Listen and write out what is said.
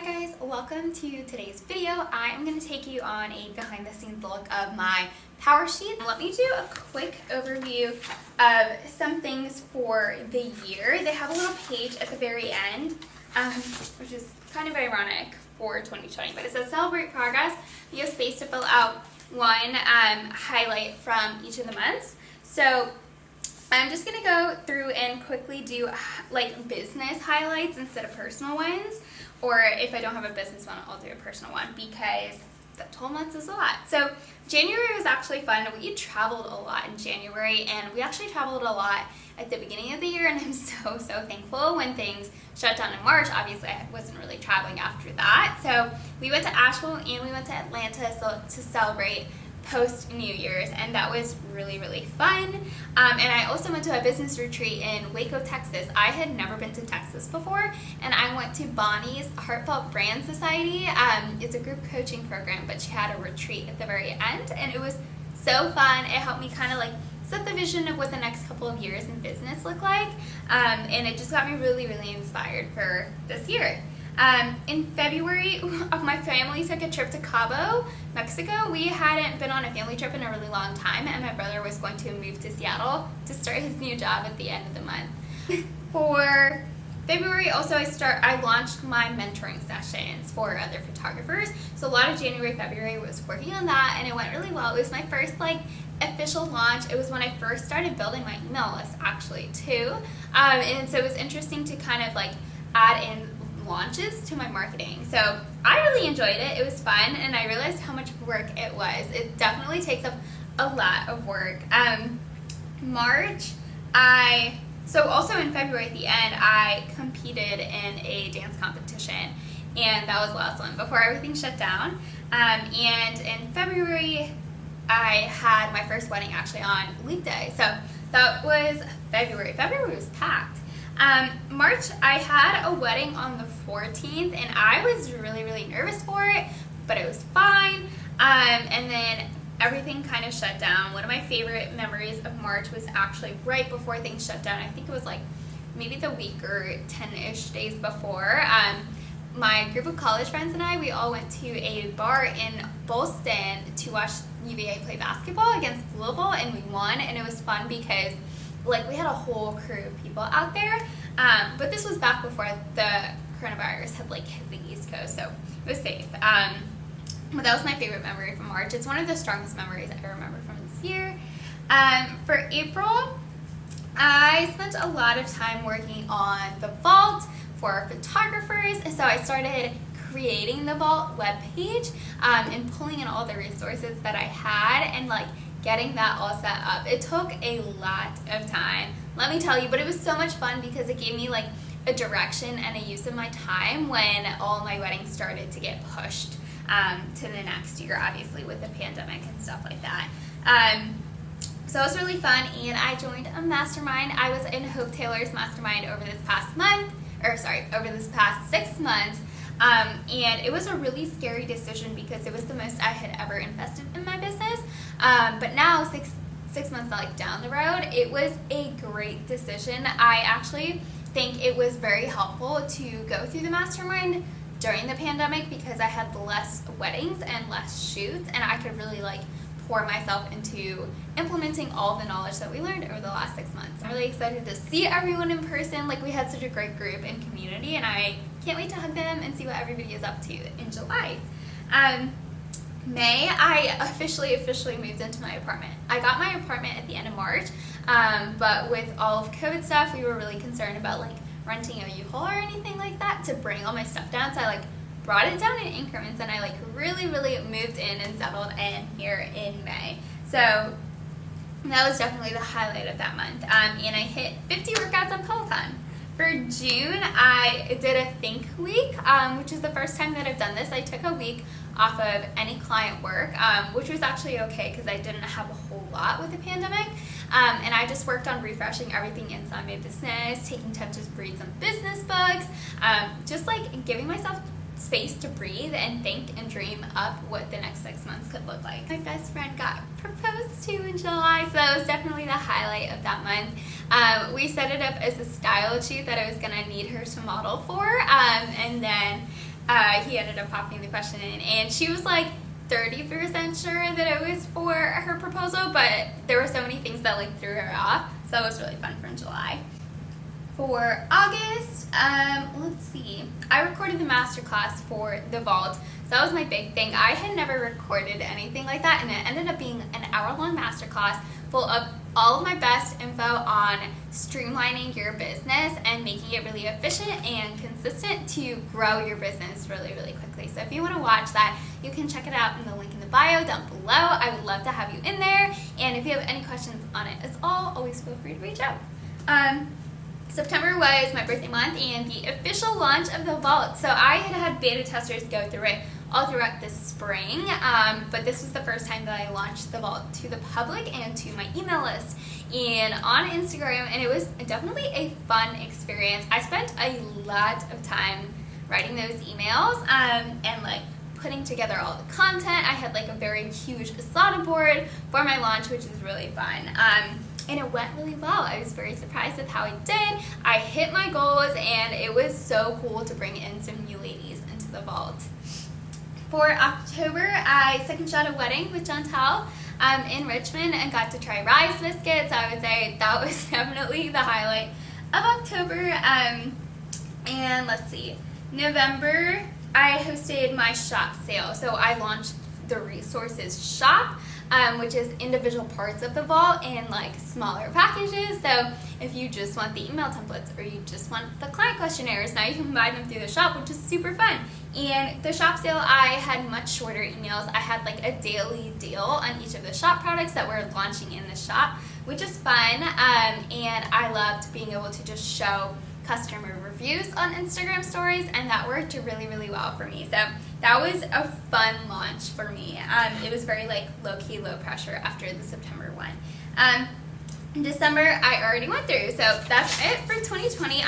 guys, welcome to today's video. I am going to take you on a behind the scenes look of my Powersheets. Let me do a quick overview of some things for the year. They have a little page at the very end, which is kind of ironic for 2020, but it says celebrate progress. You have space to fill out one highlight from each of the months. So I'm just going to go through and quickly do like business highlights instead of personal ones. Or if I don't have a business one, I'll do a personal one because the 12 months is a lot. So January was actually fun. We traveled a lot in January, and we actually traveled a lot at the beginning of the year, and I'm so thankful when things shut down in March. Obviously, I wasn't really traveling after that. So we went to Asheville and we went to Atlanta to celebrate post New Year's, and that was really fun. And I also went to a business retreat in Waco, Texas. I had never been to Texas before, and I went to Bonnie's Heartfelt Brand Society. It's a group coaching program, but she had a retreat at the very end, and it was so fun. It helped me kind of like set the vision of what the next couple of years in business look like, and it just got me really inspired for this year. In February, my family took a trip to Cabo, Mexico. We hadn't been on a family trip in a really long time, and my brother was going to move to Seattle to start his new job at the end of the month. For February, also I launched my mentoring sessions for other photographers. So a lot of January, February was working on that, and it went really well. It was my first official launch. It was when I first started building my email list actually too. And so it was interesting to kind of add in launches to my marketing. So I really enjoyed it. It was fun, and I realized how much work it was. It definitely takes up a lot of work. March, so also in February at the end, I competed in a dance competition, and that was last one before everything shut down. And in February, I had my first wedding actually on Leap Day. So that was February. February was packed. March, I had a wedding on the 14th, and I was really nervous for it, but it was fine. And then everything kind of shut down. One of my favorite memories of March was actually right before things shut down. I think it was maybe the week or 10-ish days before. My group of college friends and I, we all went to a bar in Boston to watch UVA play basketball against Louisville, and we won, and it was fun because we had a whole crew of people out there, but this was back before the coronavirus had hit the East Coast, so it was safe. But that was my favorite memory from March. It's one of the strongest memories I remember from this year. For April, I spent a lot of time working on the vault for photographers, so I started creating the vault webpage and pulling in all the resources that I had and getting that all set up. It took a lot of time, let me tell you, but it was so much fun because it gave me a direction and a use of my time when all my weddings started to get pushed to the next year, obviously with the pandemic and stuff like that. So it was really fun, and I joined a mastermind. I was in Hope Taylor's mastermind over this past 6 months. And it was a really scary decision because it was the most I had ever invested in my business. But now, six months down the road, it was a great decision. I actually think it was very helpful to go through the mastermind during the pandemic because I had less weddings and less shoots, and I could really pour myself into implementing all the knowledge that we learned over the last 6 months. I'm really excited to see everyone in person. We had such a great group and community, and I can't wait to hug them and see what everybody is up to in July. May, I officially moved into my apartment. I got my apartment at the end of March, but with all of COVID stuff, we were really concerned about renting a U-Haul or anything like that to bring all my stuff down, so I brought it down in increments, and I really moved in and settled in here in May. So that was definitely the highlight of that month. And I hit 50 workouts on Peloton. For June, I did a Think Week, which is the first time that I've done this. I took a week off of any client work, which was actually okay because I didn't have a whole lot with the pandemic. And I just worked on refreshing everything inside my business, taking time to read some business books, just giving myself space to breathe and think and dream up what the next 6 months could look like. My best friend got proposed to in July, so it was definitely the highlight of that month. We set it up as a style shoot that I was going to need her to model for, and then he ended up popping the question in, and she was like 30% sure that it was for her proposal, but there were so many things that like threw her off, so it was really fun for July. For August, let's see, I recorded the masterclass for the vault, so that was my big thing. I had never recorded anything like that, and it ended up being an hour-long masterclass full of all of my best info on streamlining your business and making it really efficient and consistent to grow your business really, really quickly. So if you want to watch that, you can check it out in the link in the bio down below. I would love to have you in there, and if you have any questions on it as all, always feel free to reach out. September was my birthday month and the official launch of the vault. So I had beta testers go through it all throughout the spring, but this was the first time that I launched the vault to the public and to my email list and on Instagram, and it was definitely a fun experience. I spent a lot of time writing those emails and like putting together all the content. I had like a very huge Asana board for my launch, which was really fun. And it went really well. I was very surprised with how it did. I hit my goals, and it was so cool to bring in some new ladies into the vault. For October, I second shot a wedding with Chantal in Richmond and got to try rice biscuits. I would say that was definitely the highlight of October. And let's see, November, I hosted my shop sale. So I launched the resources shop, which is individual parts of the vault in like smaller packages. So if you just want the email templates or you just want the client questionnaires, now you can buy them through the shop, which is super fun. And the shop sale, I had much shorter emails. I had like a daily deal on each of the shop products that we're launching in the shop, which is fun. And I loved being able to just show customer reviews on Instagram stories, and that worked really, really well for me. So that was a fun launch for me. It was very like low-key, low pressure after the September one. In December, I already went through, so that's it for 2020.